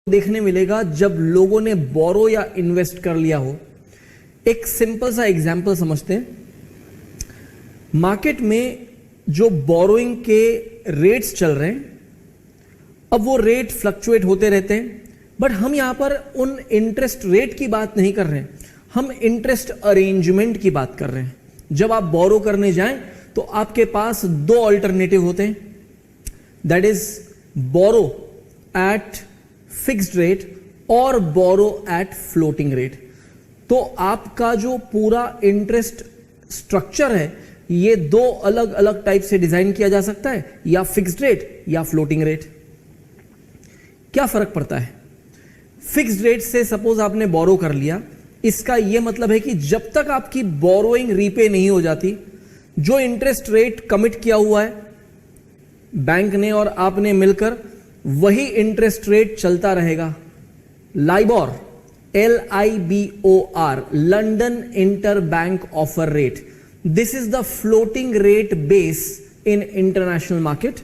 देखने मिलेगा जब लोगों ने बोरो या इन्वेस्ट कर लिया हो। एक सिंपल सा एग्जांपल समझते हैं। मार्केट में जो बोरोइंग के रेट्स चल रहे हैं, अब वो रेट फ्लक्चुएट होते रहते हैं, बट हम यहां पर उन इंटरेस्ट रेट की बात नहीं कर रहे हैं, हम इंटरेस्ट अरेंजमेंट की बात कर रहे हैं। जब आप बोरो करने जाएं तो आपके पास दो अल्टरनेटिव होते हैं, that is borrow at fixed rate और बोरो एट फ्लोटिंग रेट। तो आपका जो पूरा इंटरेस्ट स्ट्रक्चर है ये दो अलग अलग टाइप से डिजाइन किया जा सकता है, या फिक्स्ड रेट या फ्लोटिंग रेट। क्या फर्क पड़ता है? फिक्स्ड रेट से सपोज आपने बोरो कर लिया, इसका यह मतलब है कि जब तक आपकी बोरोइंग रीपे नहीं हो जाती, जो इंटरेस्ट रेट कमिट किया हुआ है बैंक ने और आपने मिलकर, वही इंटरेस्ट रेट चलता रहेगा। LIBOR, LIBOR, London inter bank offer rate, this is the floating rate base in international market.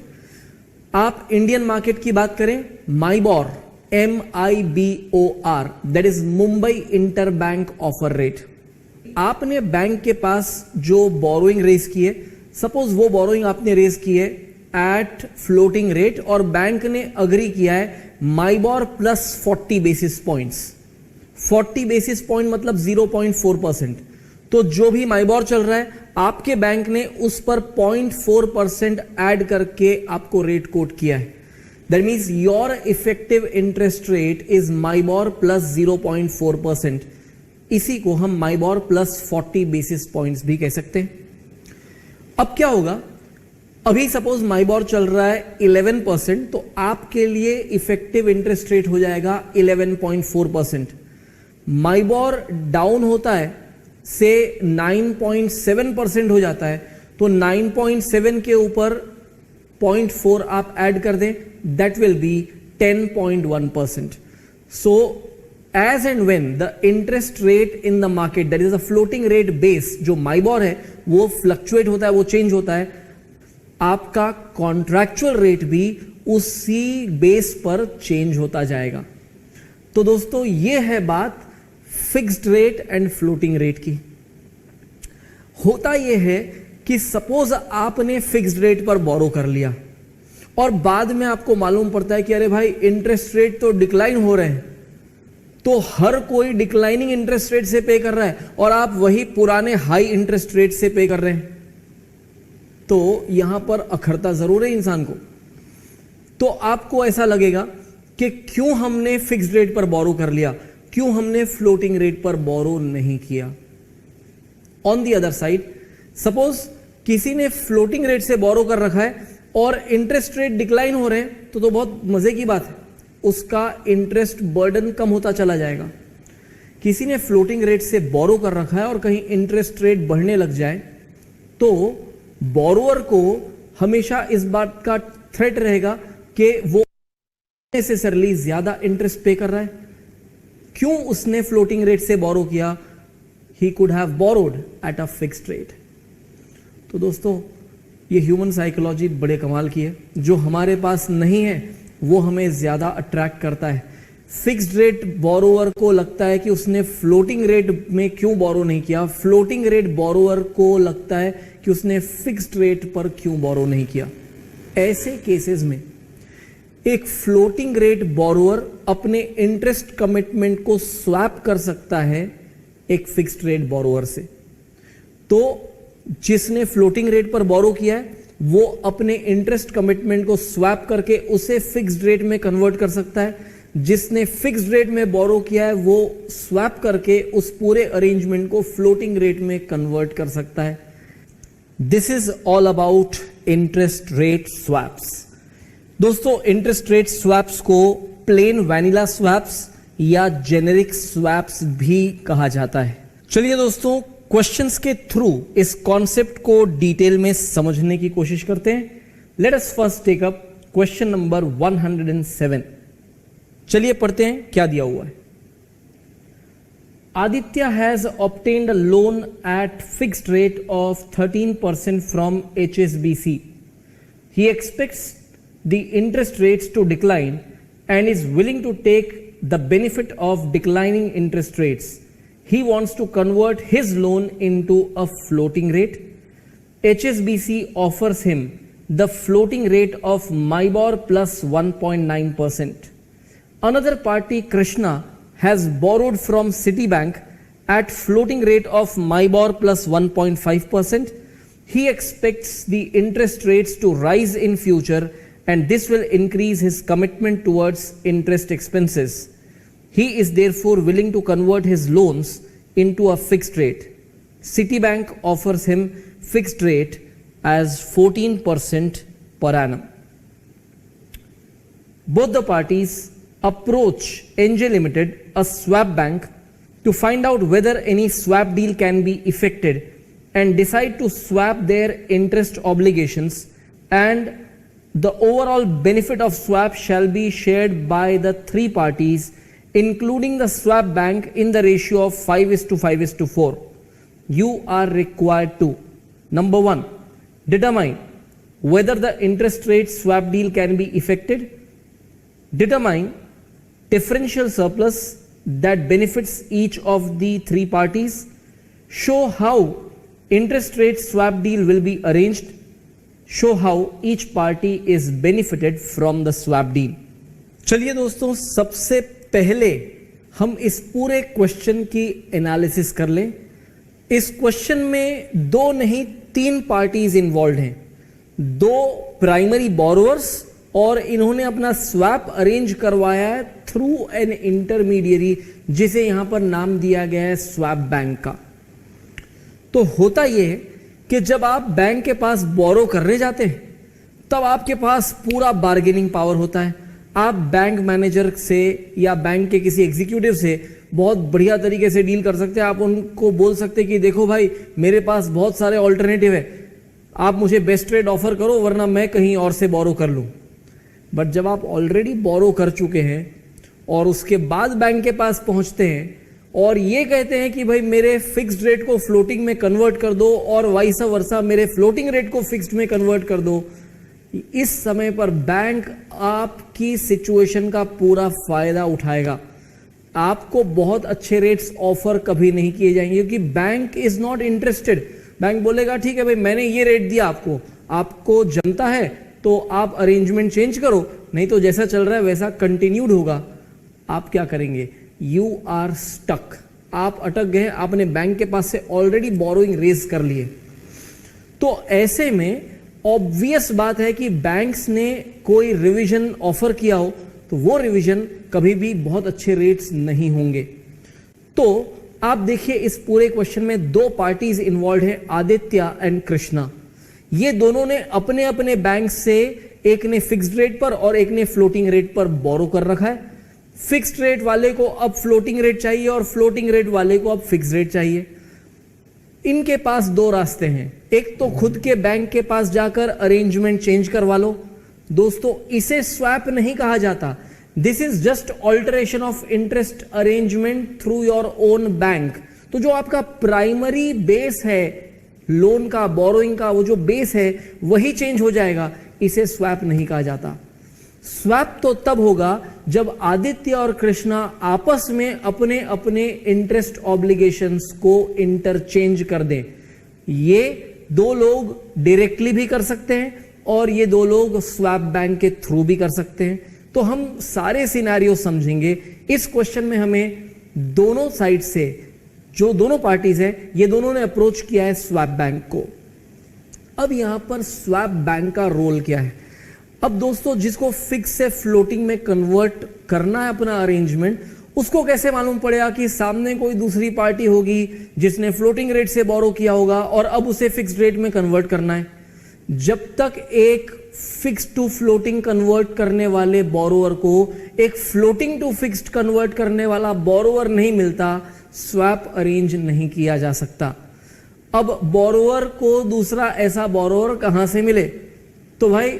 आप इंडियन मार्केट की बात करें, माइबोर, MIBOR, that is Mumbai inter bank offer rate. आपने बैंक के पास जो बोरोइंग रेज की है, सपोज वो बोरोइंग आपने रेज की है एट फ्लोटिंग रेट और बैंक ने अग्री किया है MIBOR plus 40 basis points. 40 basis point मतलब 0.4%। तो जो भी माइबोर चल रहा है आपके बैंक ने उस पर 0.4% ऐड करके आपको रेट कोट किया है। That means your effective interest rate is MIBOR plus 0.4%। इसी को हम माइबोर प्लस 40 बेसिस पॉइंट्स भी कह सकते हैं। अब क्या होगा, अभी सपोज माइबोर चल रहा है 11%, तो आपके लिए इफेक्टिव इंटरेस्ट रेट हो जाएगा 11.4%। माइबोर डाउन होता है से 9.7% हो जाता है, तो 9.7 के ऊपर 0.4 आप ऐड कर दें, that will be 10.1%। So as and when the interest rate in the market, that is a floating rate base, जो माइबोर है वो फ्लक्चुएट होता है, वो चेंज होता है, आपका कॉन्ट्रैक्चुअल रेट भी उसी बेस पर चेंज होता जाएगा। तो दोस्तों ये है बात fixed rate and floating rate की। होता यह है कि सपोज आपने फिक्स्ड रेट पर बोरो कर लिया और बाद में आपको मालूम पड़ता है कि अरे भाई इंटरेस्ट रेट तो डिक्लाइन हो रहे हैं, तो हर कोई डिक्लाइनिंग इंटरेस्ट रेट से पे कर रहा है और आप वही पुराने हाई इंटरेस्ट रेट से पे कर रहे हैं, तो यहां पर अखरता जरूर है इंसान को। तो आपको ऐसा लगेगा कि क्यों हमने फिक्स्ड रेट पर बोरो कर लिया, क्यों हमने फ्लोटिंग रेट पर बोरो नहीं किया। On the other side, suppose किसी ने फ्लोटिंग रेट से बोरो कर रखा है और इंटरेस्ट रेट डिक्लाइन हो रहे हैं, तो बहुत मजे की बात है, उसका इंटरेस्ट बर्डन कम होता चला जाएगा। किसी ने फ्लोटिंग रेट से बोरो कर रखा है और कहीं इंटरेस्ट रेट बढ़ने लग जाए, तो बोरोअर को हमेशा इस बात का थ्रेट रहेगा कि वो नेसेसरली ज्यादा इंटरेस्ट पे कर रहा है। क्यों उसने फ्लोटिंग रेट से बोरो किया? He could have borrowed eight a fixed rate. तो दोस्तों ये ह्यूमन साइकोलॉजी बड़े कमाल की है, जो हमारे पास नहीं है वो हमें ज्यादा अट्रैक्ट करता है। फिक्स्ड रेट बोरोअर को लगता है कि उसने फ्लोटिंग रेट में क्यों बोरो नहीं किया, फ्लोटिंग रेट बोरोअर को लगता है कि उसने फिक्स्ड रेट पर क्यों बोरो नहीं किया। ऐसे केसेस में एक फ्लोटिंग रेट बोरोअर अपने इंटरेस्ट कमिटमेंट को स्वैप कर सकता है एक फिक्स्ड रेट बोरोअर से। तो जिसने फ्लोटिंग रेट पर बोरो किया है वो अपने इंटरेस्ट कमिटमेंट को स्वैप करके उसे फिक्स्ड रेट में कन्वर्ट कर सकता है। जिसने फिक्स्ड रेट में बोरो किया है वो स्वैप करके उस पूरे अरेंजमेंट को फ्लोटिंग रेट में कन्वर्ट कर सकता है। This is all about interest rate swaps. दोस्तों इंटरेस्ट रेट स्वैप्स को प्लेन वैनिला स्वैप्स या जेनेरिक स्वैप्स भी कहा जाता है। चलिए दोस्तों क्वेश्चंस के थ्रू इस कॉन्सेप्ट को डिटेल में समझने की कोशिश करते हैं। Let us first take up question number 107। चलिए पढ़ते हैं क्या दिया हुआ है। Aditya has obtained a loan at fixed rate of 13% from HSBC. He expects the interest rates to decline and is willing to take the benefit of declining interest rates. He wants to convert his loan into a floating rate. HSBC offers him the floating rate of MIBOR plus 1.9%. Another party, Krishna, has borrowed from Citibank at floating rate of MIBOR plus 1.5%. He expects the interest rates to rise in future, and this will increase his commitment towards interest expenses. He is therefore willing to convert his loans into a fixed rate. Citibank offers him fixed rate as 14% per annum. Both the parties approach NJ Limited, a swap bank, to find out whether any swap deal can be effected and decide to swap their interest obligations, and the overall benefit of swap shall be shared by the three parties, including the swap bank, in the ratio of 5:5:4. You are required to, number 1, determine whether the interest rate swap deal can be effected, determine differential surplus that benefits each of the three parties, show how interest rate swap deal will be arranged, show how each party is benefited from the swap deal. चलिए दोस्तों, सबसे पहले हम इस पूरे question की analysis कर लें। इस क्वेश्चन में 2 नहीं 3 पार्टीज इन्वॉल्व हैं, 2 प्राइमरी बोरोवर्स, और इन्होंने अपना स्वैप अरेंज करवाया है थ्रू एन इंटरमीडियरी, जिसे यहां पर नाम दिया गया है स्वैप बैंक का। तो होता यह है कि जब आप बैंक के पास बोरो करने जाते हैं तब आपके पास पूरा बार्गेनिंग पावर होता है। आप बैंक मैनेजर से या बैंक के किसी एग्जीक्यूटिव से बहुत बढ़िया तरीके से डील कर सकते हैं। आप उनको बोल सकते हैं कि देखो भाई, मेरे पास बहुत सारे ऑल्टरनेटिव है, आप मुझे बेस्ट रेट ऑफर करो वरना मैं कहीं और से बोरो कर लूं। बट जब आप ऑलरेडी बोरो कर चुके हैं और उसके बाद बैंक के पास पहुंचते हैं और ये कहते हैं कि भाई मेरे फिक्स्ड रेट को फ्लोटिंग में कन्वर्ट कर दो और वाइस वर्सा मेरे फ्लोटिंग रेट को फिक्स्ड में कन्वर्ट कर दो, इस समय पर बैंक आपकी सिचुएशन का पूरा फायदा उठाएगा। आपको बहुत अच्छे रेट्स ऑफर कभी नहीं किए जाएंगे क्योंकि bank is not interested. Bank बोलेगा ठीक है भाई, मैंने ये रेट दिया आपको, आपको जमता है तो आप अरेंजमेंट चेंज करो, नहीं तो जैसा चल रहा है वैसा कंटिन्यूड होगा। आप क्या करेंगे? यू आर स्टक, आप अटक गए, आपने बैंक के पास से ऑलरेडी बोरोइंग रेज कर लिए। तो ऐसे में ऑब्वियस बात है कि बैंक्स ने कोई रिवीजन ऑफर किया हो तो वो रिवीजन कभी भी बहुत अच्छे रेट्स नहीं होंगे। तो आप देखिए इस पूरे क्वेश्चन में 2 पार्टीज इन्वॉल्व हैं, आदित्य एंड कृष्णा। ये दोनों ने अपने अपने बैंक से, एक ने फिक्स्ड रेट पर और एक ने फ्लोटिंग रेट पर बोरो कर रखा है। फिक्स्ड रेट वाले को अब फ्लोटिंग रेट चाहिए और फ्लोटिंग रेट वाले को अब फिक्स्ड रेट चाहिए। इनके पास 2 रास्ते हैं, एक तो खुद के बैंक के पास जाकर अरेंजमेंट चेंज करवा लो। दोस्तों, इसे स्वैप नहीं कहा जाता, this is just alteration of interest arrangement through your own bank. तो जो आपका प्राइमरी बेस है लोन का, बोरोइंग का, वो जो बेस है वही चेंज हो जाएगा, इसे स्वैप नहीं कहा जाता। स्वैप तो तब होगा जब आदित्य और कृष्णा आपस में अपने अपने इंटरेस्ट ऑब्लिगेशंस को इंटरचेंज कर दें। ये 2 लोग डायरेक्टली भी कर सकते हैं और ये 2 लोग स्वैप बैंक के थ्रू भी कर सकते हैं। तो हम सारे सिनेरियो समझेंगे। इस क्वेश्चन में हमें दोनों साइड से जो दोनों पार्टीज है, ये दोनों ने अप्रोच किया है स्वैप बैंक को। अब यहां पर स्वैप बैंक का रोल क्या है? अब दोस्तों, जिसको फिक्स से फ्लोटिंग में कन्वर्ट करना है अपना अरेंजमेंट, उसको कैसे मालूम पड़ेगा कि सामने कोई दूसरी पार्टी होगी जिसने फ्लोटिंग रेट से बोरो किया होगा और अब उसे फिक्स्ड रेट में कन्वर्ट करना है? जब तक एक फिक्स टू फ्लोटिंग कन्वर्ट करने वाले बोरोवर को एक फ्लोटिंग टू फिक्स्ड कन्वर्ट करने वाला बोरोवर नहीं मिलता, स्वैप अरेंज नहीं किया जा सकता। अब बोरोवर को दूसरा ऐसा बोरोवर कहां से मिले? तो भाई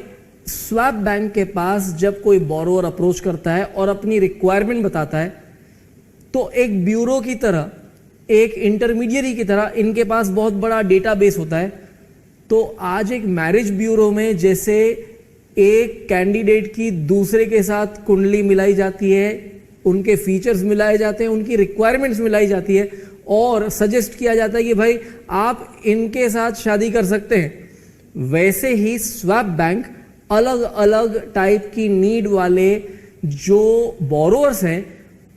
स्वैप बैंक के पास जब कोई बोरोवर अप्रोच करता है और अपनी रिक्वायरमेंट बताता है, तो एक ब्यूरो की तरह, एक इंटरमीडियरी की तरह इनके पास बहुत बड़ा डेटाबेस होता है। तो आज एक मैरिज ब्यूरो में जैसे एक कैंडिडेट की दूसरे के साथ कुंडली मिलाई जाती है, उनके फीचर्स मिलाए जाते हैं, उनकी रिक्वायरमेंट्स मिलाई जाती है और सजेस्ट किया जाता है कि भाई आप इनके साथ शादी कर सकते हैं। वैसे ही स्वैप बैंक अलग अलग टाइप की नीड वाले जो बोरोअर्स हैं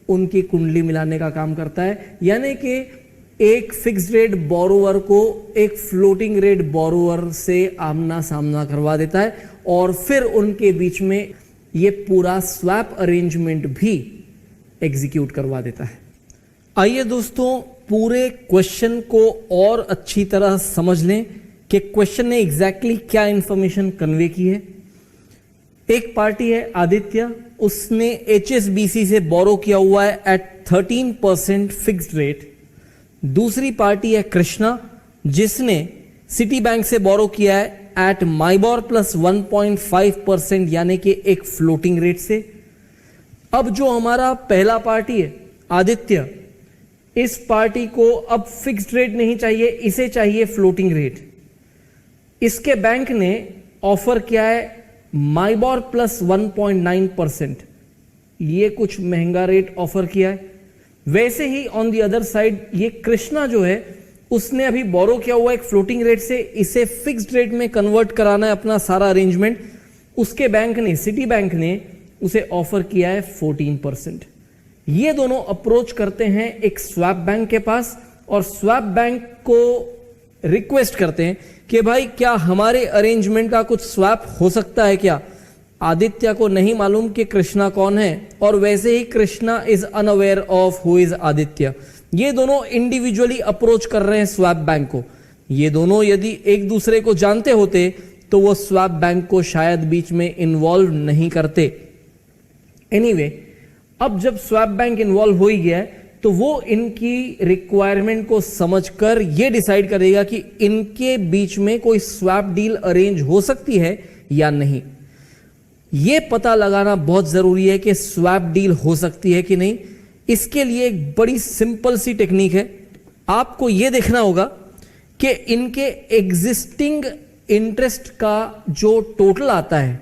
उनकी कुंडली मिलाने का काम करता है, यानी कि एक फिक्स्ड रेट बोरोअर को एक फ्लोटिंग रेट बोरोअर से आमना सामना करवा देता है और फिर उनके बीच में ये पूरा स्वैप अरेंजमेंट भी एग्जीक्यूट करवा देता है। आइए दोस्तों पूरे क्वेश्चन को और अच्छी तरह समझ लें कि क्वेश्चन ने एग्जैक्टली क्या इंफॉर्मेशन कन्वे की है। एक पार्टी है आदित्य, उसने HSBC से बोरो किया हुआ है एट 13% फिक्स्ड रेट। दूसरी पार्टी है कृष्णा, जिसने सिटी बैंक से बोरो किया है एट माइबोर प्लस 1.5% यानी कि एक फ्लोटिंग रेट से। अब जो हमारा पहला पार्टी है आदित्य, इस पार्टी को अब फिक्स्ड रेट नहीं चाहिए, इसे चाहिए फ्लोटिंग रेट। इसके बैंक ने ऑफर किया है माइबोर प्लस 1.9%, ये कुछ महंगा रेट ऑफर किया है। वैसे ही ऑन दी अदर साइड ये कृष्णा जो है उसने अभी बोरो किया हुआ एक फ्लोटिंग रेट से, इसे फिक्स्ड रेट में कन्वर्ट कराना है अपना सारा अरेंजमेंट। उसके बैंक ने, सिटी बैंक ने उसे ऑफर किया है 14%। ये दोनों अप्रोच करते हैं एक स्वैप बैंक के पास और स्वैप बैंक को रिक्वेस्ट करते हैं कि भाई क्या हमारे अरेंजमेंट का कुछ स्वैप हो सकता है क्या। आदित्य को नहीं मालूम कि कृष्णा कौन है और वैसे ही Krishna is unaware of who is Aditya. ये दोनों इंडिविजुअली अप्रोच कर रहे हैं स्वैप बैंक को। ये दोनों यदि एक दूसरे को जानते होते तो वो स्वैप बैंक को शायद बीच में इन्वॉल्व नहीं करते। एनीवे, अब जब स्वैप बैंक इन्वॉल्व हो ही गया है तो वो इनकी रिक्वायरमेंट को समझकर ये डिसाइड करेगा कि इनके बीच में कोई स्वैप डील अरेंज हो सकती है या नहीं। ये पता लगाना बहुत जरूरी है कि स्वैप डील हो सकती है कि नहीं। इसके लिए एक बड़ी सिंपल सी टेक्निक है। आपको यह देखना होगा कि इनके एग्जिस्टिंग इंटरेस्ट का जो टोटल आता है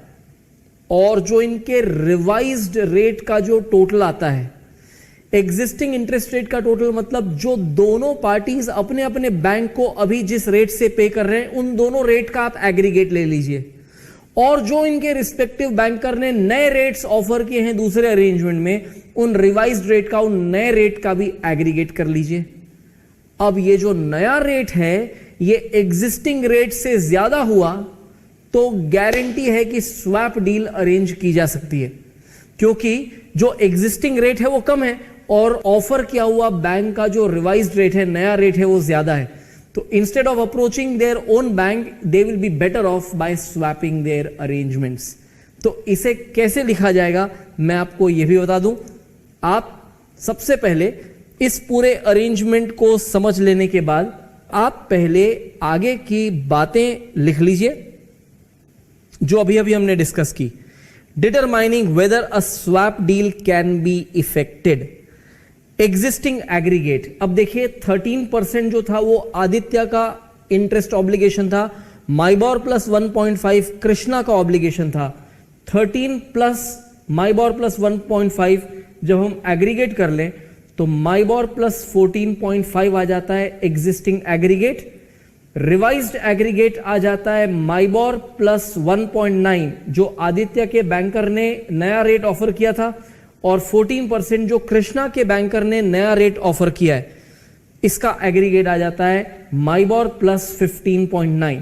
और जो इनके रिवाइज्ड रेट का जो टोटल आता है। एग्जिस्टिंग इंटरेस्ट रेट का टोटल मतलब जो दोनों पार्टीज अपने अपने बैंक को अभी जिस रेट से पे कर रहे हैं उन दोनों रेट का आप एग्रीगेट ले लीजिए, और जो इनके रिस्पेक्टिव बैंकर ने नए रेट्स ऑफर किए हैं दूसरे अरेंजमेंट में, उन रिवाइज्ड रेट का, उन नए रेट का भी एग्रीगेट कर लीजिए। अब ये जो नया रेट है ये एग्जिस्टिंग रेट से ज्यादा हुआ तो गारंटी है कि स्वैप डील अरेंज की जा सकती है, क्योंकि जो एग्जिस्टिंग रेट है वो कम है और ऑफर किया हुआ बैंक का जो रिवाइज्ड रेट है, नया रेट है, वो ज्यादा है। तो instead of approaching their own bank they will be better off by swapping their arrangements. तो इसे कैसे लिखा जाएगा मैं आपको यह भी बता दूं। आप सबसे पहले इस पूरे अरेंजमेंट को समझ लेने के बाद आप पहले आगे की बातें लिख लीजिए जो अभी अभी हमने डिस्कस की। Determining weather a swap deal can be affected. Existing aggregate, अब देखिए 13% जो था वो आदित्य का इंटरेस्ट ऑब्लिगेशन था, माइबोर प्लस 1.5 कृष्णा का ऑब्लिगेशन था। 13 प्लस माइबोर प्लस 1.5 जब हम एग्रीगेट कर लें तो माइबोर प्लस 14.5 आ जाता है एग्जिस्टिंग एग्रीगेट। रिवाइज्ड एग्रीगेट आ जाता है माइबोर प्लस 1.9 जो आदित्य के बैंकर ने नया रेट ऑफर किया था, और 14% जो कृष्णा के बैंकर ने नया रेट ऑफर किया है, इसका एग्रीगेट आ जाता है माइबोर प्लस 15.9।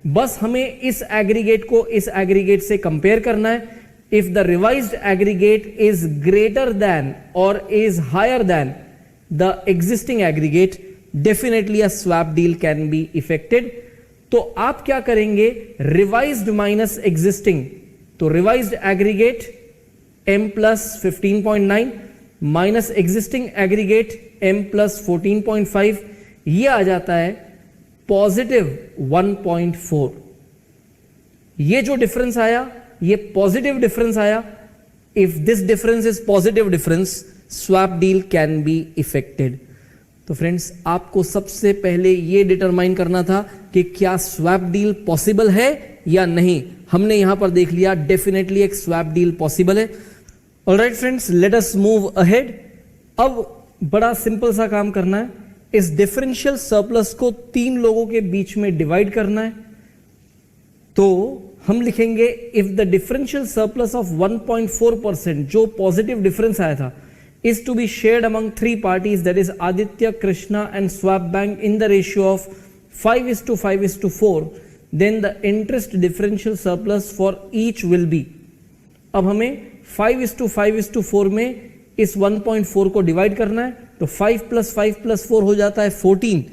बस हमें इस एग्रीगेट को इस एग्रीगेट से कंपेयर करना है। If the revised aggregate is greater than और is higher than the existing aggregate, definitely a swap deal can be effected. तो आप क्या करेंगे, रिवाइज्ड माइनस एग्जिस्टिंग, तो revised aggregate m plus 15.9 minus existing aggregate m plus 14.5, ये आ जाता है positive 1.4। ये जो डिफरेंस आया ये पॉजिटिव डिफरेंस आया। If this difference is positive difference, swap deal can be effected. तो फ्रेंड्स, आपको सबसे पहले ये डिटरमाइन करना था कि क्या स्वैप डील पॉसिबल है या नहीं, हमने यहां पर देख लिया डेफिनेटली एक स्वैप डील पॉसिबल है। Alright friends, let us move ahead. अब बड़ा सिंपल सा काम करना है, इस डिफरेंशियल सरप्लस को 3 लोगों के बीच में डिवाइड करना है। तो हम लिखेंगे if the differential surplus of 1.4% जो पॉजिटिव डिफरेंस आया था is to be shared among 3 parties, that is Aditya, Krishna and Swap Bank in the ratio of 5:5:4, then the interest differential surplus for each will be। अब हमें 5:5:4 में इस 1.4 को divide करना है, तो 5 + 5 + 4 हो जाता है 14,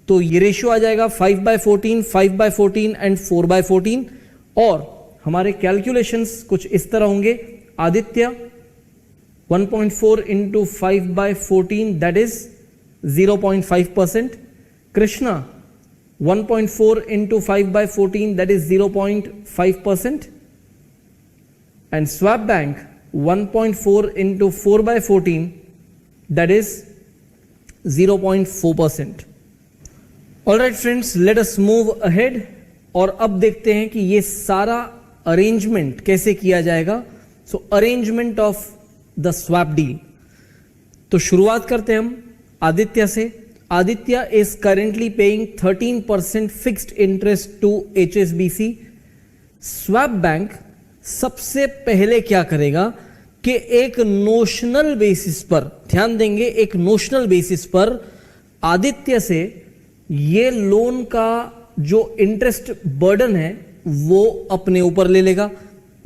तो ये रेशियो आ जाएगा 5/14, 5/14 एंड 4/14। और हमारे कैलकुलेशंस कुछ इस तरह होंगे, Aditya 1.4 into 5/14 that is 0.5%, Krishna 1.4 into 5/14 that is 0.5%, and Swap Bank 1.4 into 4/14 that is 0.4%। Alright friends, let us move ahead और अब देखते हैं कि ये सारा अरेंजमेंट कैसे किया जाएगा। So arrangement of the swap deal, तो शुरुआत करते हैं हम आदित्य से। Aditya is currently paying 13% fixed interest to HSBC। Swap bank सबसे पहले क्या करेगा कि एक नोशनल बेसिस पर, ध्यान देंगे, एक नोशनल बेसिस पर आदित्य से ये लोन का जो इंटरेस्ट बर्डन है वो अपने ऊपर ले लेगा।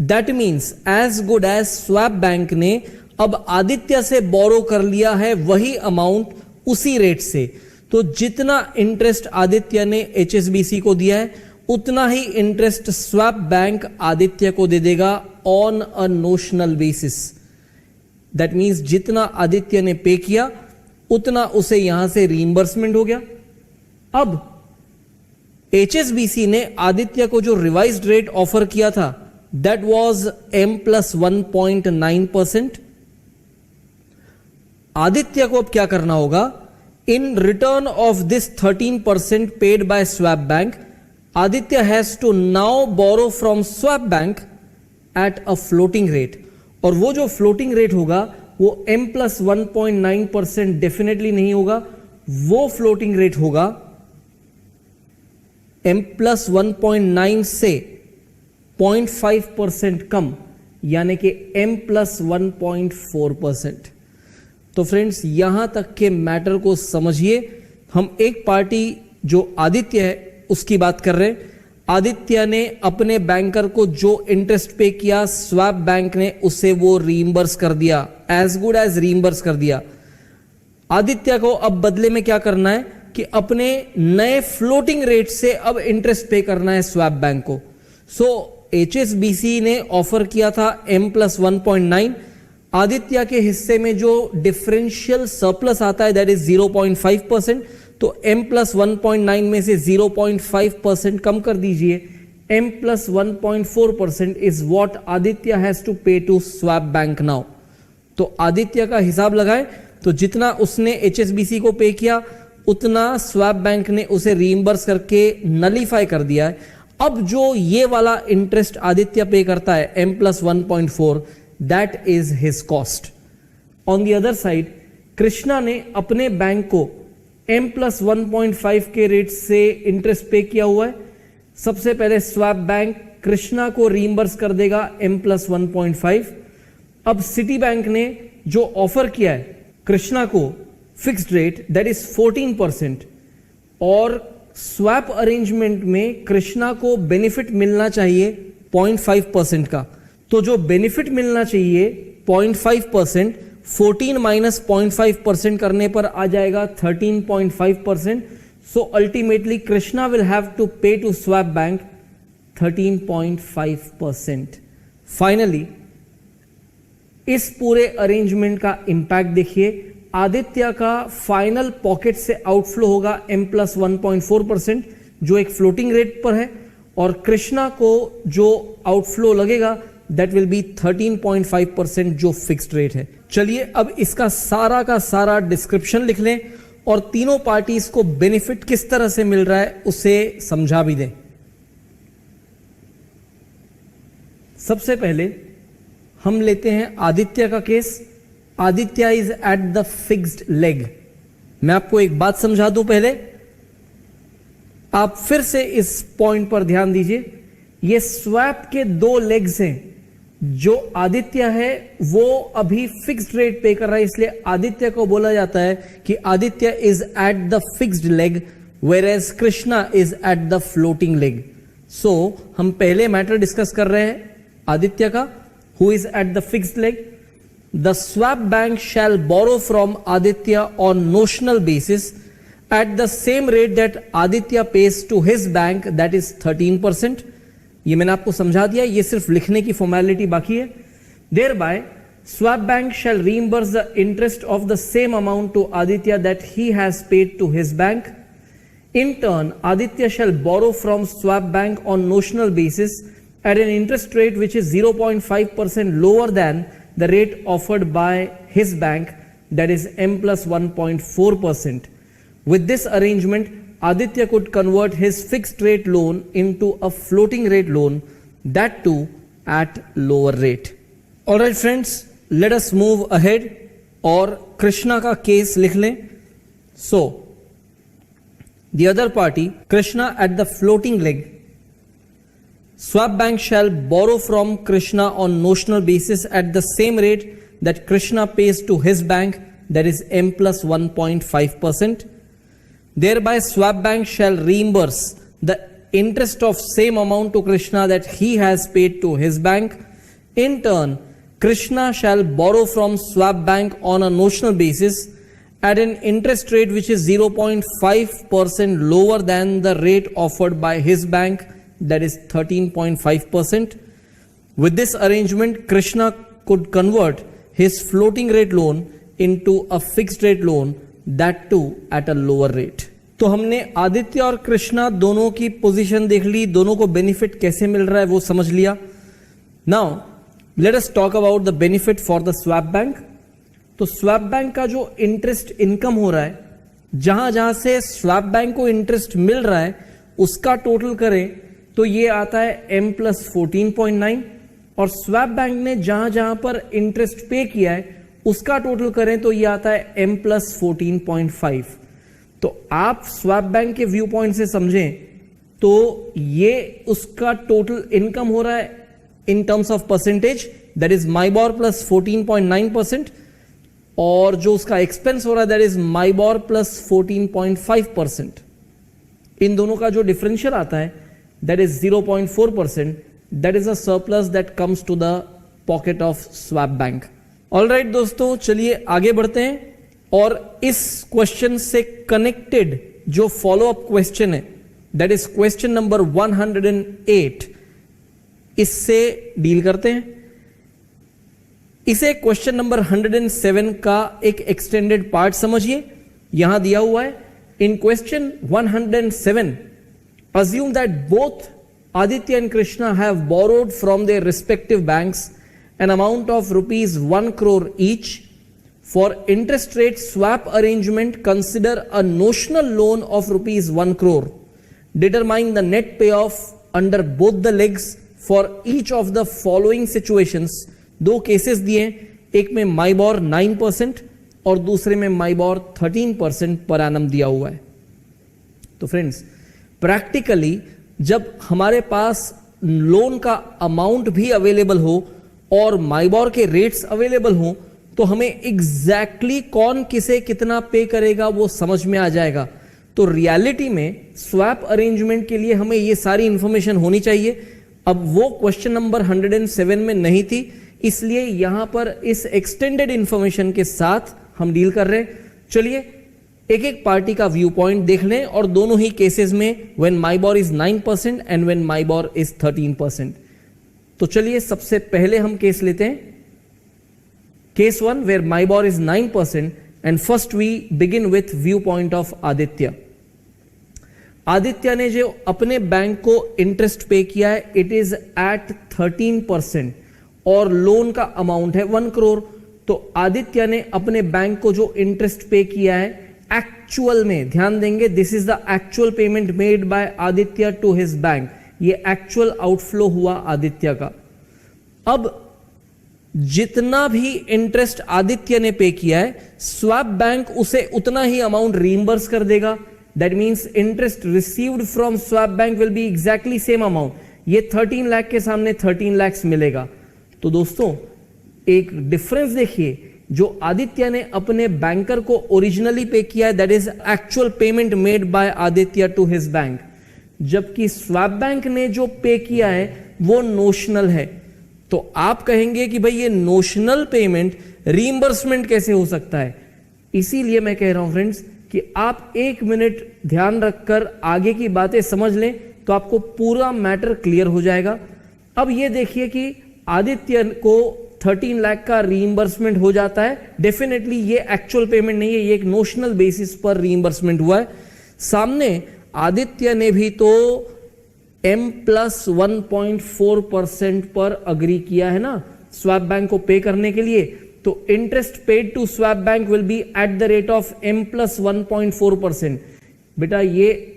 That means as good as swap bank ने अब आदित्य से बोरो कर लिया है वही अमाउंट उसी रेट से, तो जितना इंटरेस्ट आदित्य ने HSBC को दिया है उतना ही इंटरेस्ट स्वैप बैंक आदित्य को दे देगा on a notional basis. That means जितना आदित्य ने पे किया उतना उसे यहां से रीइंबर्समेंट हो गया। अब HSBC ने आदित्य को जो रिवाइज्ड रेट ऑफर किया था that was M plus 1.9%। Aditya को अब क्या करना होगा, in return of this 13% paid by swap bank, Aditya has to now borrow from swap bank at a floating rate, और वो जो फ्लोटिंग रेट होगा वो M plus 1.9% डेफिनेटली नहीं होगा, वो फ्लोटिंग रेट होगा M plus 1.9 से 0.5% कम, यानी कि M plus 1.4%। तो फ्रेंड्स यहां तक के मैटर को समझिए। हम एक पार्टी जो आदित्य है उसकी बात कर रहे हैं। आदित्य ने अपने बैंकर को जो इंटरेस्ट पे किया स्वैप बैंक ने उसे वो रीइंबर्स कर दिया, एज गुड एज रीइंबर्स कर दिया। आदित्य को अब बदले में क्या करना है कि अपने नए फ्लोटिंग रेट से अब इंटरेस्ट पे करना है स्वैप बैंक को। सो HSBC ने ऑफर किया था M plus 1.9, आदित्य के हिस्से में जो डिफरेंशियल सरप्लस आता है दैट इज 0.5%, तो M plus 1.9 में से 0.5% कम कर दीजिए, M plus 1.4% is what Aditya has to pay to swap bank now. तो आदित्य का हिसाब लगाएं तो जितना उसने HSBC को पे किया उतना स्वैप बैंक ने उसे रीइंबर्स करके नलीफाई कर दिया है। अब जो ये वाला इंटरेस्ट आदित्य पे करता है M plus 1.4, that is his cost. On the other side Krishna ने अपने बैंक को M plus 1.5 के रेट से इंटरेस्ट पे किया हुआ है। सबसे पहले स्वैप बैंक कृष्णा को रीइंबर्स कर देगा M plus 1.5। अब सिटी बैंक ने जो ऑफर किया है कृष्णा को फिक्स्ड रेट दैट इज 14%, और स्वैप अरेंजमेंट में कृष्णा को बेनिफिट मिलना चाहिए 0.5% का, तो जो बेनिफिट मिलना चाहिए 0.5%, 14 माइनस 0.5% करने पर आ जाएगा 13.5%। So ultimately Krishna will have to pay to swap bank 13.5%। Finally इस पूरे अरेंजमेंट का इंपैक्ट देखिए, आदित्य का फाइनल पॉकेट से आउटफ्लो होगा M plus 1.4% जो एक फ्लोटिंग रेट पर है, और कृष्णा को जो आउटफ्लो लगेगा दैट विल बी 13.5% जो फिक्स्ड रेट है। चलिए अब इसका सारा का सारा डिस्क्रिप्शन लिख लें और तीनों पार्टीज को बेनिफिट किस तरह से मिल रहा है उसे समझा भी दें। सबसे पहले हम लेते हैं आदित्य का case. Aditya is at the fixed leg. मैं आपको एक बात समझा दूं पहले, आप फिर से इस पॉइंट पर ध्यान दीजिए। ये स्वैप के दो लेग्स हैं। जो आदित्य है वो अभी फिक्स्ड रेट पे कर रहा है, इसलिए आदित्य को बोला जाता है कि Aditya is at the fixed leg, whereas Krishna is at the floating leg. So हम पहले मैटर डिस्कस कर रहे हैं आदित्य का, who is at the fixed leg. The swap bank shall borrow from Aditya on notional basis at the same rate that Aditya pays to his bank, that is 13%. ये मैंने आपको समझा दिया, ये सिर्फ लिखने की फॉर्मेलिटी बाकी है। Thereby, swap bank shall reimburse the interest of the same amount to Aditya that he has paid to his bank. In turn, Aditya shall borrow from swap bank on notional basis at an interest rate which is 0.5% lower than the rate offered by his bank, that is M plus 1.4%. With this arrangement, Aditya could convert his fixed rate loan into a floating rate loan, that too at lower rate. Alright friends, let us move ahead और कृष्णा का case लिख लें। So, the other party, Krishna at the floating leg, swap bank shall borrow from Krishna on notional basis at the same rate that Krishna pays to his bank, that is M plus 1.5%. Thereby, swap bank shall reimburse the interest of same amount to Krishna that he has paid to his bank. In turn, Krishna shall borrow from swap bank on a notional basis at an interest rate which is 0.5% lower than the rate offered by his bank, that is 13.5%. With this arrangement, Krishna could convert his floating rate loan into a fixed rate loan, that too at a lower rate. तो हमने आदित्य और कृष्णा दोनों की position देख ली, दोनों को benefit कैसे मिल रहा है वो समझ लिया। Now let us talk about the benefit for the swap bank. तो स्वैप बैंक का जो इंटरेस्ट इनकम हो रहा है, जहां जहां से स्वैप बैंक को इंटरेस्ट मिल रहा है उसका टोटल करें तो ये आता है M प्लस 14.9, और स्वैप बैंक ने जहां जहां पर इंटरेस्ट पे किया है उसका टोटल करें तो ये आता है M प्लस 14.5। तो आप स्वैप बैंक के व्यू पॉइंट से समझें तो ये उसका टोटल इनकम हो रहा है in terms of percentage, that is MIBOR plus 14.9%, और जो उसका एक्सपेंस हो रहा है दैट इज माइबॉर प्लस 14.5%। इन दोनों का जो डिफरेंशियल आता है that is 0.4%, that is a surplus that comes to the pocket of swap bank. Alright दोस्तों, चलिए आगे बढ़ते हैं और इस क्वेश्चन से कनेक्टेड जो फॉलो अप क्वेश्चन है दैट इज क्वेश्चन नंबर 108, इससे डील करते हैं। इसे क्वेश्चन नंबर 107 का एक एक्सटेंडेड पार्ट समझिए, यहां दिया हुआ है। In question 107, assume that both Aditya and Krishna have borrowed from their respective banks an amount of rupees 1 crore each. For interest rate swap arrangement, consider a notional loan of rupees 1 crore. Determine the net payoff under both the legs for each of the following situations. दो cases दिए, एक में माइबॉर 9% और दूसरे में माइबॉर 13% per annum दिया हुआ है। तो फ्रेंड्स, प्रैक्टिकली जब हमारे पास लोन का अमाउंट भी अवेलेबल हो और माइबॉर के रेट्स अवेलेबल हो तो हमें एग्जैक्टली कौन किसे कितना पे करेगा वो समझ में आ जाएगा। तो रियलिटी में स्वैप अरेंजमेंट के लिए हमें ये सारी इंफॉर्मेशन होनी चाहिए। अब वो क्वेश्चन नंबर 107 में नहीं थी, इसलिए यहां पर इस एक्सटेंडेड इंफॉर्मेशन के साथ हम डील कर रहे हैं। चलिए एक एक पार्टी का व्यू पॉइंट देख लें, और दोनों ही केसेस में when MIBOR is 9% and when MIBOR is 13%। तो चलिए सबसे पहले हम केस लेते हैं, case 1 where MIBOR is 9%, and first we begin with view point of Aditya. Aditya ने जो अपने बैंक को इंटरेस्ट पे किया है इट इज एट 13% और लोन का अमाउंट है 1 करोड़। तो आदित्य ने अपने बैंक को जो इंटरेस्ट पे किया है एक्चुअल में, ध्यान देंगे, this is the actual payment made by Aditya to his bank, ये एक्चुअल आउटफ्लो हुआ आदित्य का। अब जितना भी इंटरेस्ट आदित्य ने पे किया है, स्वैप बैंक उसे उतना ही अमाउंट रीइंबर्स कर देगा. That means interest received from swap bank will B exactly same amount. ये 13 लाख के सामने 13 लाख मिलेगा. तो दोस्तों एक डिफरेंस देखिए, जो आदित्य ने अपने बैंकर को ओरिजिनली पे किया है, that is actual payment made by Aditya to his bank, जबकि स्वैप बैंक ने जो पे किया है वो नोशनल है. तो आप कहेंगे कि भाई ये नोशनल पेमेंट रीइंबर्समेंट कैसे हो सकता है? इसीलिए मैं कह रहा हूं फ्रेंड्स कि आप 1 मिनट ध्यान रखकर आगे की बातें समझ लें तो आपको पूरा मैटर क्लियर हो जाएगा. अब ये देखिए कि आदित्य को 13 लाख का रीइंबर्समेंट हो जाता है. डेफिनेटली ये एक्चुअल पेमेंट नहीं है, ये एक नोशनल बेसिस पर रीइंबर्समेंट हुआ है. सामने आदित्य ने भी तो M+1.4% पर अग्री किया है ना स्वैप बैंक को पे करने के लिए. तो interest paid to swap bank will be at the rate of M+1.4%. बेटा ये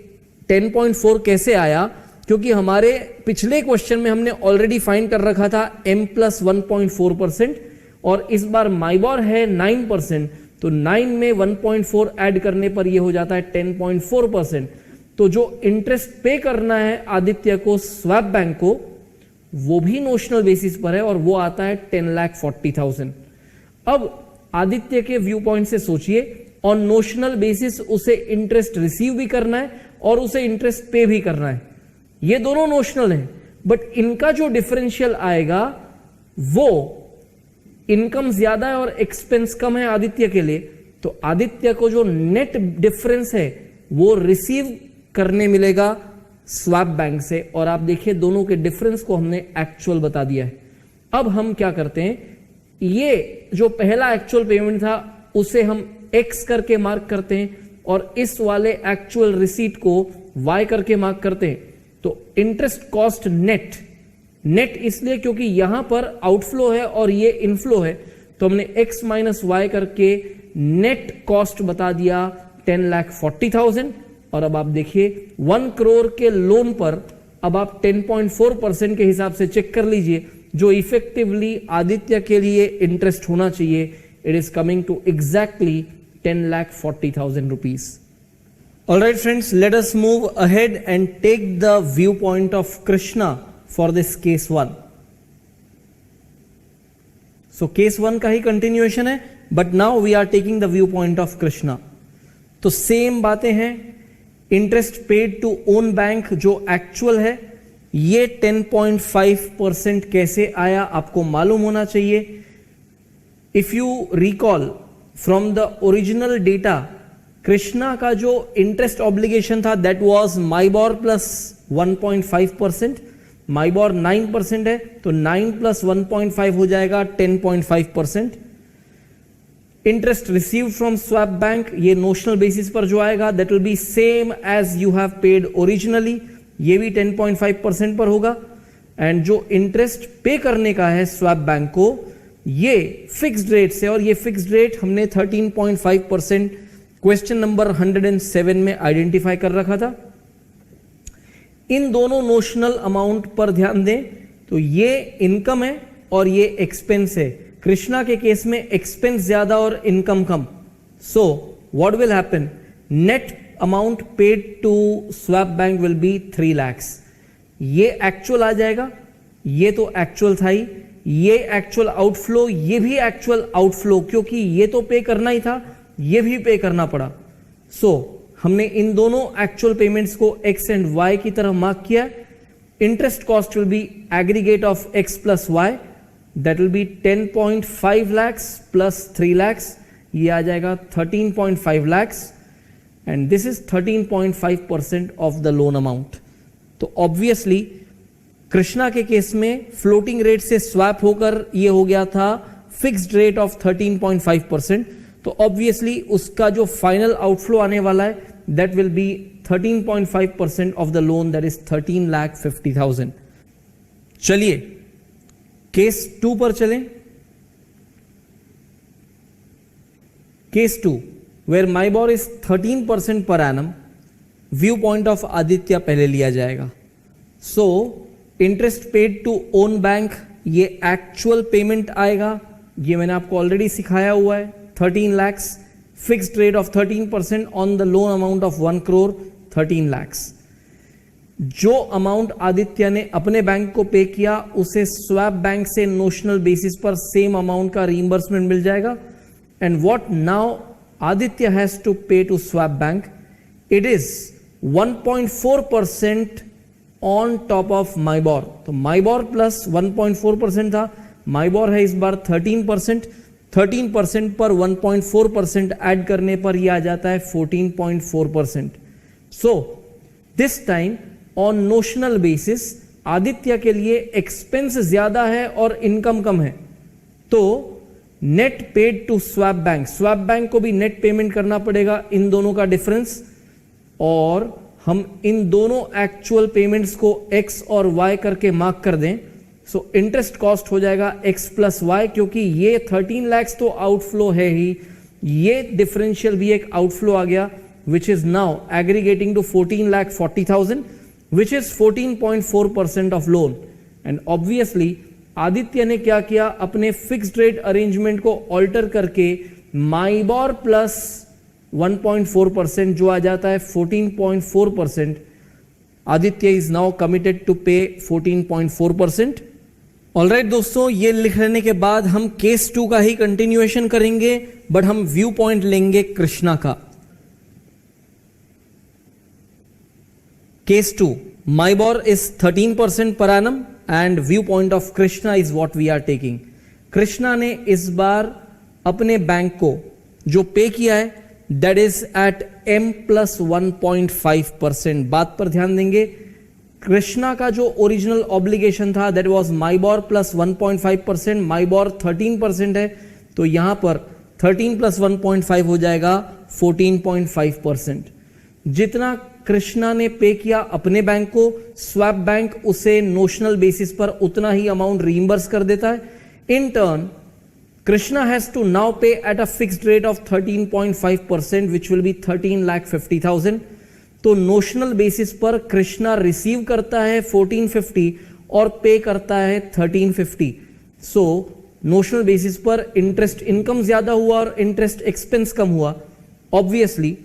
10.4 कैसे आया? क्योंकि हमारे पिछले क्वेश्चन में हमने ऑलरेडी फाइंड कर रखा था M+1.4% और इस बार माइबॉर है 9%, तो 9 में 1.4 ऐड करने पर यह हो जाता है 10.4%. तो जो इंटरेस्ट पे करना है आदित्य को स्वैप बैंक को, वो भी नोशनल बेसिस पर है और वो आता है 10,40,000. अब आदित्य के व्यू पॉइंट से सोचिए, ऑन नोशनल बेसिस उसे इंटरेस्ट रिसीव भी करना है और उसे इंटरेस्ट पे भी करना है. ये दोनों नोशनल हैं, बट इनका जो डिफरेंशियल आएगा वो इनकम ज्यादा है और एक्सपेंस कम है आदित्य के लिए. तो आदित्य को जो नेट डिफरेंस है वो रिसीव करने मिलेगा स्वैप बैंक से. और आप देखिए दोनों के डिफरेंस को हमने एक्चुअल बता दिया है. अब हम क्या करते हैं, ये जो पहला एक्चुअल पेमेंट था उसे हम एक्स करके मार्क करते हैं और इस वाले एक्चुअल रिसीट को वाई करके मार्क करते हैं. तो इंटरेस्ट कॉस्ट नेट, नेट इसलिए क्योंकि यहां पर आउटफ्लो है और ये इनफ्लो है, तो हमने x माइनस वाई करके नेट कॉस्ट बता दिया 10,40,000. और अब आप देखिए 1 करोड़ के लोन पर अब आप 10.4% के हिसाब से चेक कर लीजिए जो इफेक्टिवली आदित्य के लिए इंटरेस्ट होना चाहिए. It is coming to exactly 10,40,000 rupees. All right friends, let us move ahead and take the viewpoint of Krishna for this case 1. So case 1 का ही continuation है, but now we are taking the viewpoint of Krishna. तो same बातें हैं. Interest paid to own bank जो actual है, ये 10.5% कैसे आया आपको मालूम होना चाहिए. If you recall from the original data, Krishna का जो इंटरेस्ट ऑब्लिगेशन था that was MIBOR plus 1.5%. MIBOR 9% है, तो 9 + 1.5 हो जाएगा 10.5%. Interest received from swap bank, ये नोशनल बेसिस पर जो आएगा that will be same as you have paid originally, ये भी 10.5% पर होगा. एंड जो इंटरेस्ट पे करने का है स्वैप बैंक को, ये फिक्स्ड रेट से, और ये फिक्स्ड रेट हमने 13.5% क्वेश्चन नंबर 107 में आइडेंटिफाई कर रखा था. इन दोनों नोशनल अमाउंट पर ध्यान दें तो ये इनकम है और ये एक्सपेंस है. कृष्णा के केस में एक्सपेंस ज्यादा और इनकम कम. So what will happen, net amount paid to swap bank will be 3 lakhs. ये एक्चुअल आ जाएगा, ये तो एक्चुअल था ही, ये एक्चुअल आउटफ्लो, ये भी एक्चुअल आउटफ्लो, क्योंकि ये तो पे करना ही था, ये भी पे करना पड़ा. सो हमने इन दोनों एक्चुअल पेमेंट्स को x एंड y की तरह मार्क किया. Interest cost will be aggregate of x plus y, that will B 10.5 lakhs plus 3 lakhs, ये आ जाएगा 13.5 lakhs, and this is 13.5% of the loan amount. तो ऑब्वियसली कृष्णा के केस में floating rate से swap होकर ये हो गया था फिक्स्ड रेट ऑफ 13.5%. तो ऑब्वियसली उसका जो फाइनल आउटफ्लो आने वाला है that will B 13.5% of the loan, that is 13,50,000. चलिए केस 2 पर चलें. Case 2 where MIBOR is 13% per annum, view point of Aditya पहले लिया जाएगा. So interest paid to own bank ये एक्चुअल पेमेंट आएगा, ये मैंने आपको ऑलरेडी सिखाया हुआ है, 13 lakhs, fixed rate of 13% on the loan amount of 1 crore, 13 lakhs। जो अमाउंट आदित्य ने अपने बैंक को पे किया उसे स्वैप बैंक से नोशनल बेसिस पर सेम अमाउंट का रीइंबर्समेंट मिल जाएगा। And what now Aditya has to pay to swap bank, it is 1.4% on top of MIBOR. तो माइबॉर प्लस 1.4% था, माइबॉर है इस बार 13%, 13% पर 1.4% ऐड करने पर यह आ जाता है 14.4%। So this time on notional basis Aditya के लिए एक्सपेंस ज्यादा है और इनकम कम है, तो net paid to swap bank, swap bank को भी नेट पेमेंट करना पड़ेगा इन दोनों का डिफरेंस, और हम इन दोनों एक्चुअल पेमेंट्स को x और y करके मार्क कर दें। सो इंटरेस्ट कॉस्ट हो जाएगा x प्लस वाई, क्योंकि ये 13 lakhs तो आउटफ्लो है ही, ये डिफरेंशियल भी एक आउटफ्लो आ गया which is now aggregating to 14,40,000 which is 14.4% of loan. And obviously Aditya ने क्या किया, अपने फिक्स्ड रेट अरेंजमेंट को ऑल्टर करके माइबॉर प्लस 1.4% जो आ जाता है 14.4%, Aditya is now committed to pay 14.4%। Alright दोस्तों, ये लिख लेने के बाद हम केस 2 का ही कंटिन्यूएशन करेंगे, बट हम व्यू पॉइंट लेंगे कृष्णा का। Case 2, MIBOR is 13% per annum and viewpoint of Krishna is what we are taking। Krishna ने इस बार अपने बैंक को जो पे किया है that is at M plus 1.5%। बात पर ध्यान देंगे, कृष्णा का जो ओरिजिनल ऑब्लिगेशन था that was MIBOR plus 1.5%, MIBOR 13% है, तो यहां पर 13 प्लस 1.5 हो जाएगा 14.5%। जितना कृष्णा ने पे किया अपने बैंक को, स्वैप बैंक उसे नोशनल बेसिस पर उतना ही अमाउंट रीइंबर्स कर देता है। In turn Krishna has to now pay at a fixed rate of 13.5% which will be 13,50,000। तो नोशनल बेसिस पर कृष्णा रिसीव करता है 1450 और पे करता है 1350। सो नोशनल बेसिस पर इंटरेस्ट इनकम ज्यादा हुआ और इंटरेस्ट एक्सपेंस कम हुआ। ऑब्वियसली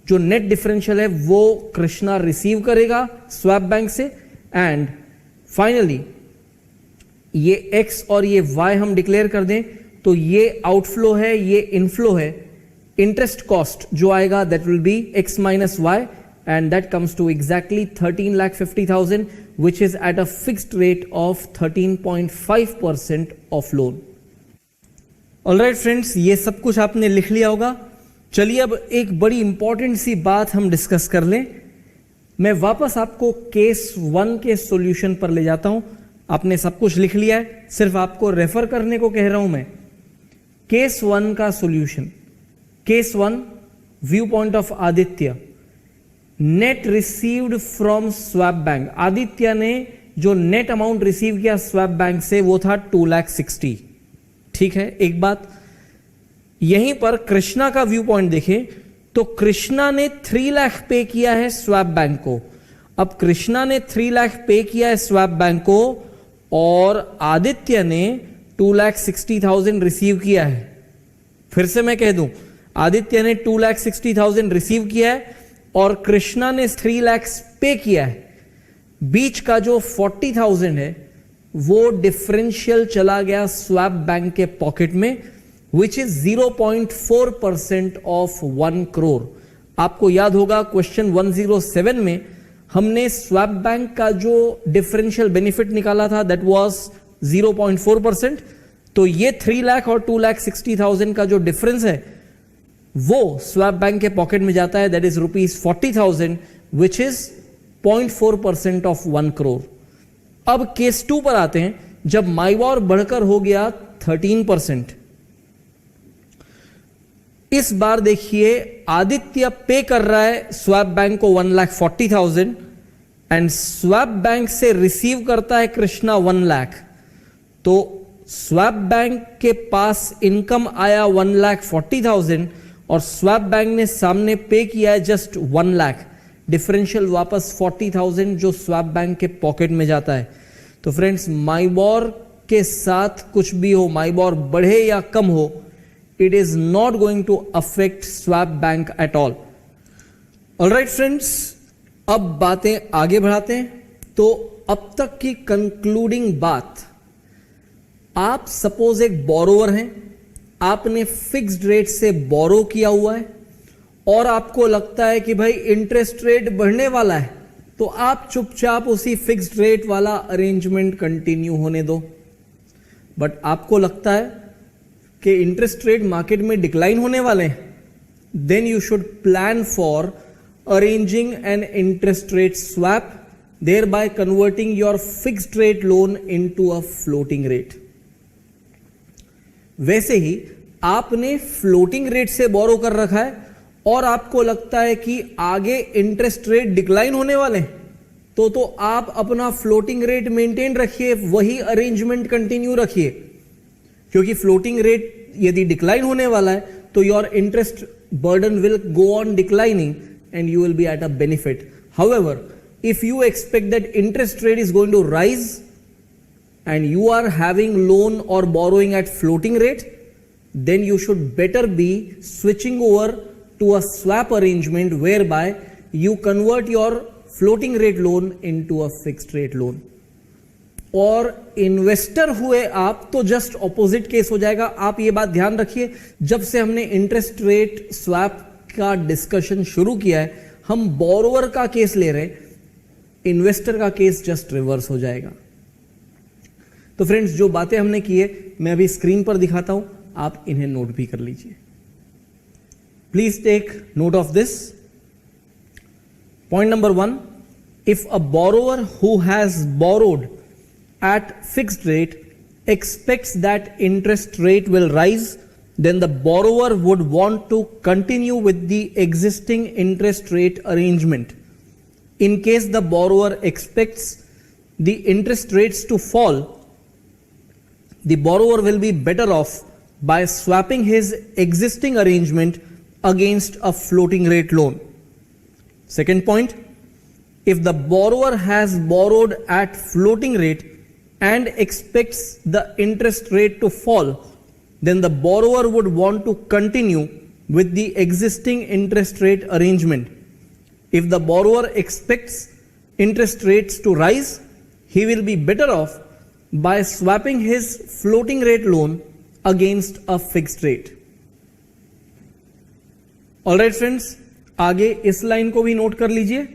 जो नेट डिफरेंशियल है वो कृष्णा रिसीव करेगा स्वैप बैंक से। एंड फाइनली ये x और ये y हम डिक्लेयर कर दें तो ये आउटफ्लो है, ये इनफ्लो है। इंटरेस्ट कॉस्ट जो आएगा that will be x minus Y and that comes to exactly 13,50,000 which is at a fixed rate of 13.5% of loan। Alright friends, ये सब कुछ आपने लिख लिया होगा। चलिए अब एक बड़ी इंपॉर्टेंट सी बात हम डिस्कस कर लें। मैं वापस आपको केस 1 के सॉल्यूशन पर ले जाता हूं। आपने सब कुछ लिख लिया है, सिर्फ आपको रेफर करने को कह रहा हूं मैं। केस 1 का solution, case 1 view point of Aditya, net received from swap bank. Aditya ने जो नेट अमाउंट रिसीव किया स्वैप बैंक से वो था 2,60,000। ठीक है, एक बात। यहीं पर कृष्णा का व्यू पॉइंट देखें तो कृष्णा ने 3 लाख पे किया है स्वैप बैंक को। अब कृष्णा ने 3 लाख पे किया है स्वैप बैंक को और आदित्य ने 2,60,000 रिसीव किया है। फिर से मैं कह दूं, आदित्य ने 2,60,000 रिसीव किया है और कृष्णा ने 3 लाख पे किया है। बीच का जो 40,000 है वो डिफरेंशियल चला गया स्वैप बैंक के पॉकेट में, विच इज 0.4% ऑफ 1 crore। आपको याद होगा क्वेश्चन 107 में हमने स्वैप बैंक का जो डिफरेंशियल बेनिफिट निकाला था दैट वाज 0.4%। तो ये 3 लाख और 2,60,000 का जो डिफरेंस है वो स्वैप बैंक के पॉकेट में जाता है, that is ₹40,000 which is 0.4% of 1 crore। अब केस 2 पर आते हैं, जब माइबॉर बढ़कर हो गया 13%। इस बार देखिए आदित्य पे कर रहा है स्वैप बैंक को 1,40,000 एंड स्वैप बैंक से रिसीव करता है कृष्णा 1 लाख। तो स्वैप बैंक के पास इनकम आया 1,40,000 और स्वैप बैंक ने सामने पे किया है जस्ट 1 लाख। डिफरेंशियल वापस 40,000 जो स्वैप बैंक के पॉकेट में जाता है। तो फ्रेंड्स माइबॉर के साथ कुछ भी हो, माइबॉर बढ़े या कम हो, it is not going to affect swap bank at all. Alright friends, अब बातें आगे बढ़ाते हैं. तो अब तक की कंक्लूडिंग बात, आप सपोज एक बोरोवर हैं, आपने फिक्स्ड रेट से बोरो किया हुआ है और आपको लगता है कि भाई इंटरेस्ट रेट बढ़ने वाला है, तो आप चुपचाप उसी फिक्स्ड रेट वाला अरेंजमेंट कंटिन्यू होने दो. बट आपको लगता है कि इंटरेस्ट रेट मार्केट में डिक्लाइन होने वाले हैं, then you should plan for arranging an interest rate swap, thereby converting your fixed rate loan into a floating rate. वैसे ही आपने फ्लोटिंग रेट से बोरो कर रखा है और आपको लगता है कि आगे इंटरेस्ट रेट डिक्लाइन होने वाले हैं, तो आप अपना फ्लोटिंग रेट मेंटेन रखिए, वही अरेंजमेंट कंटिन्यू रखिए, क्योंकि फ्लोटिंग रेट यदि डिक्लाइन होने वाला है तो your interest burden will go on declining and you will be at a benefit. However, if you expect that interest rate is going to rise and you are having loan or borrowing at floating rate, then you should better be switching over to a swap arrangement whereby you convert your floating rate loan into a fixed rate loan. और investor हुए आप तो just opposite case हो जाएगा. आप ये बात ध्यान रखिए, जब से हमने इंटरेस्ट रेट स्वैप का डिस्कशन शुरू किया है, हम बोरोवर का केस ले रहे हैं, इन्वेस्टर का केस जस्ट रिवर्स हो जाएगा. तो फ्रेंड्स, जो बातें हमने की है मैं अभी स्क्रीन पर दिखाता हूं, आप इन्हें नोट भी कर लीजिए. Please take note of this. Point number 1, if a borrower who has borrowed at fixed rate expects that interest rate will rise, then the borrower would want to continue with the existing interest rate arrangement. In case the borrower expects the interest rates to fall, the borrower will be better off by swapping his existing arrangement against a floating rate loan. Second point, if the borrower has borrowed at floating rate and expects the interest rate to fall, then the borrower would want to continue with the existing interest rate arrangement. If the borrower expects interest rates to rise, he will be better off by swapping his floating rate loan against a fixed rate. Alright friends, आगे इस line को भी note कर लीजिए.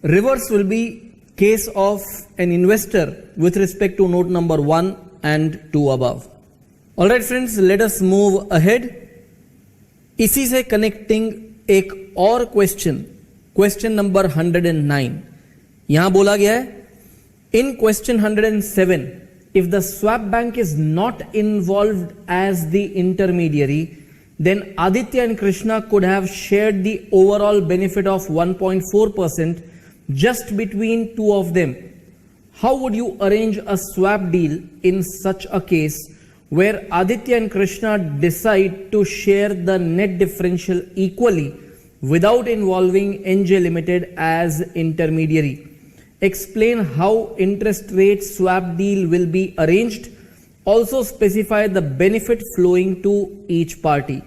Reverse will be case of an investor with respect to note number 1 and 2 above. Alright friends, let us move ahead. इसी से connecting एक और क्वेश्चन नंबर 109. यहां बोला गया है, in question 107, if the swap bank is not involved as the intermediary, then Aditya and Krishna could have shared the overall benefit of 1.4% just between two of them. How would you arrange a swap deal in such a case where Aditya and Krishna decide to share the net differential equally without involving NJ Limited as intermediary? Explain how interest rate swap deal will be arranged. Also specify the benefit flowing to each party.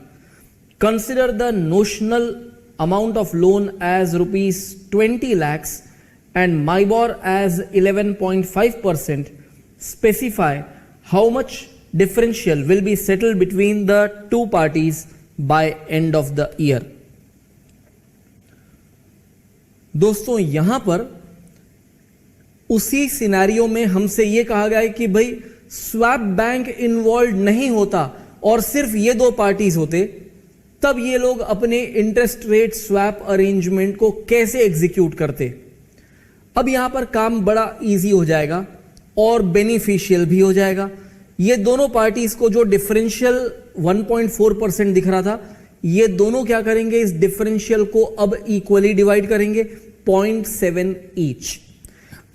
Consider the notional amount of loan as rupees 20 lakhs and MIBOR as 11.5%. Specify how much differential will be settled between the two parties by end of the year. दोस्तों, यहां पर उसी scenario में हमसे यह कहा गया है कि भाई स्वैप बैंक इन्वॉल्व नहीं होता और सिर्फ ये दो पार्टीज होते, तब ये लोग अपने इंटरेस्ट रेट स्वैप अरेंजमेंट को कैसे एग्जीक्यूट करते. अब यहां पर काम बड़ा इजी हो जाएगा और बेनिफिशियल भी हो जाएगा. ये दोनों पार्टीज को जो डिफरेंशियल 1.4% दिख रहा था, ये दोनों क्या करेंगे, इस डिफरेंशियल को अब इक्वली डिवाइड करेंगे 0.7 ईच.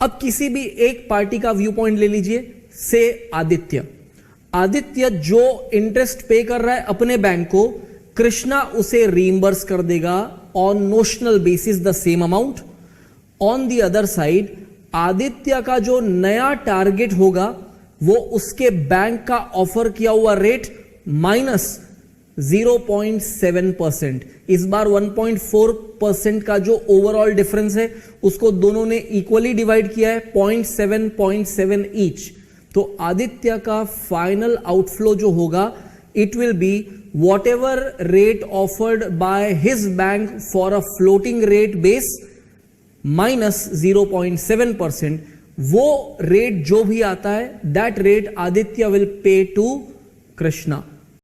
अब किसी भी एक पार्टी का व्यू पॉइंट ले लीजिए, से आदित्य जो इंटरेस्ट पे कर रहा है अपने बैंक को, कृष्णा उसे रीइंबर्स कर देगा on notional basis the same amount. On the other side Aditya का जो नया टारगेट होगा वो उसके बैंक का ऑफर किया हुआ रेट माइनस 0.7%। इस बार 1.4% का जो ओवरऑल डिफरेंस है उसको दोनों ने इक्वली डिवाइड किया है, 0.7 ईच। तो आदित्य का फाइनल आउटफ्लो जो होगा it will be whatever rate offered by his bank for a floating rate base minus 0.7%। वो रेट जो भी आता है that rate Aditya will pay to Krishna.